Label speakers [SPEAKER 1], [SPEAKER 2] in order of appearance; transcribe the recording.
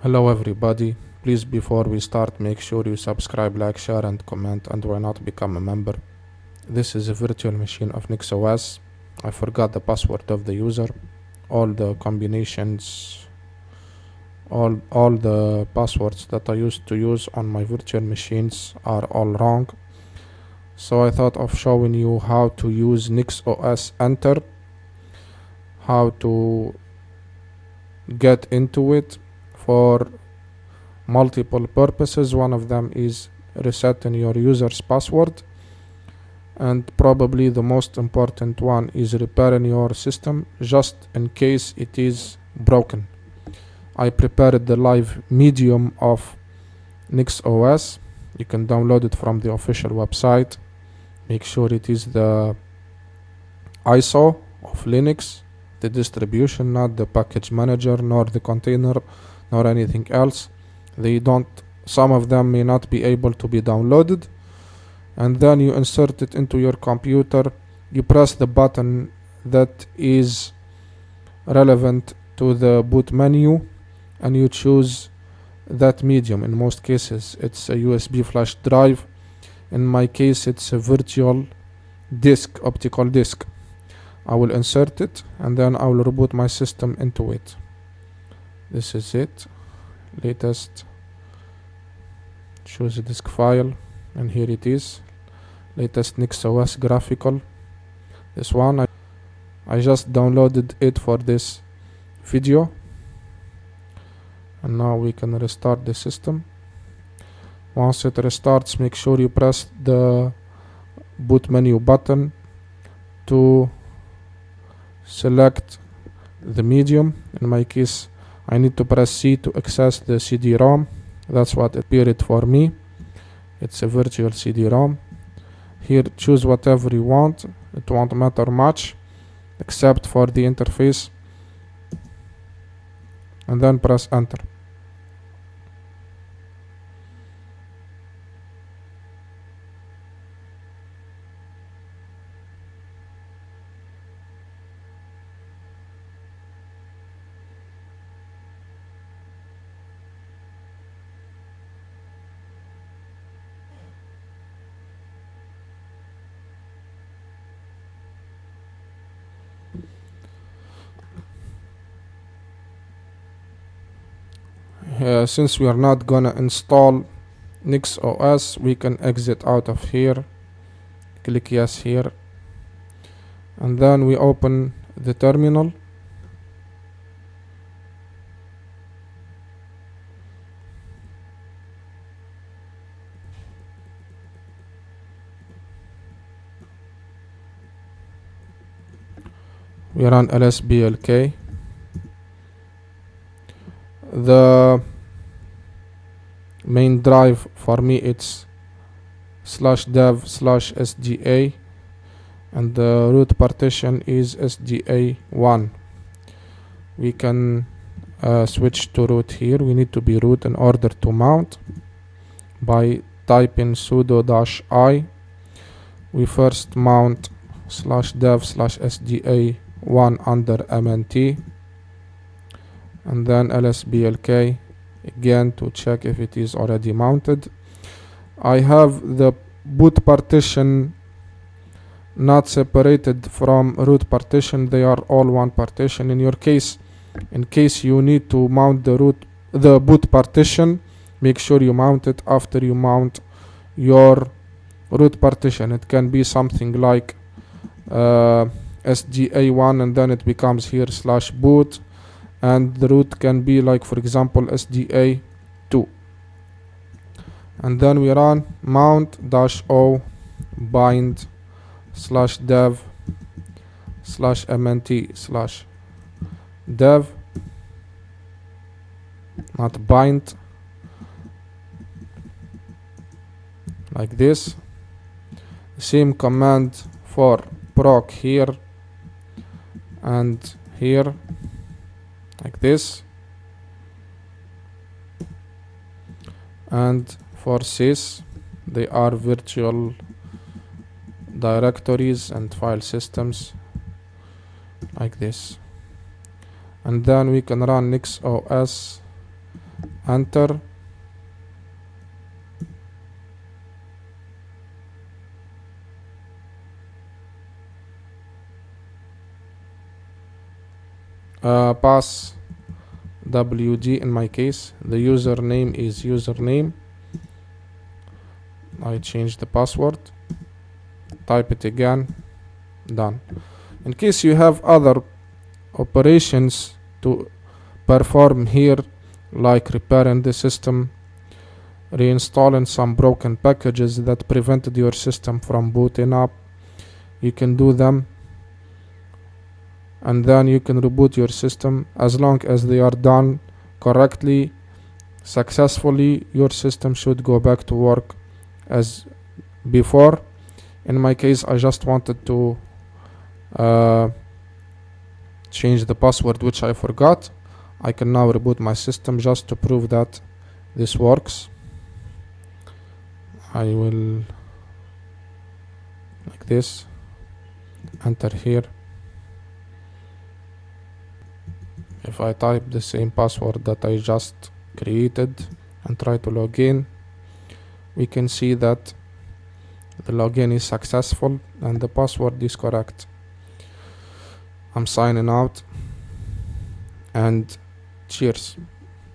[SPEAKER 1] Hello everybody, please before we start make sure you subscribe, like, share and comment, and why not become a member. This is a virtual machine of Nixos. I forgot the password of the user. All the combinations, all the passwords that I used to use on my virtual machines are all wrong. So I thought of showing you how to use Nixos-enter, how to get into it for multiple purposes. One of them is resetting your user's password, and probably the most important one is repairing your system just in case it is broken. I prepared the live medium of Nixos. You can download it from the official website. Make sure it is the ISO of Linux, the distribution, not the package manager, nor the container, nor anything else. Some of them may not be able to be downloaded. And then you insert it into your computer. You press the button that is relevant to the boot menu and you choose that medium. In most cases it's a USB flash drive. In my case it's a virtual disk, optical disk. I will insert it and then I will reboot my system into it. This is it. Latest, choose a disk file, and here it is, latest Nixos graphical. This one I just downloaded it for this video, and now we can restart the system. Once it restarts, make sure you press the boot menu button to select the medium. In my case I need to press C to access the CD-ROM. That's what appeared for me. It's a virtual CD-ROM. Here choose whatever you want. It won't matter much except for the interface, and then press enter. Since we are not gonna install Nixos, we can exit out of here. Click yes here, and then we open the terminal. We run lsblk. The main drive for me it's /dev/sda, and the root partition is sda1. We can switch to root here. We need to be root in order to mount by typing sudo -i. We first mount /dev/sda1 under mnt, and then lsblk again to check if it is already mounted. I have the boot partition not separated from root partition. They are all one partition. In your case, in case you need to mount the boot partition, make sure you mount it after you mount your root partition. It can be something like sda1 and then it becomes here /boot, and the root can be like, for example, sda2. And then we run mount -o bind /dev/mnt/dev, not bind, like this. Same command for proc here and here, like this, and for sys. They are virtual directories and file systems, like this. And then we can run Nixos enter. Pass wg. In my case, the username is username. I change the password, type it again, done. In case you have other operations to perform here, like repairing the system, reinstalling some broken packages that prevented your system from booting up, you can do them, and then you can reboot your system. As long as they are done correctly, successfully, your system should go back to work as before. In my case, I just wanted to change the password, which I forgot. I can now reboot my system just to prove that this works. I will, like this, enter here. If I type the same password that I just created and try to log in, we can see that the login is successful and the password is correct. I'm signing out, and cheers.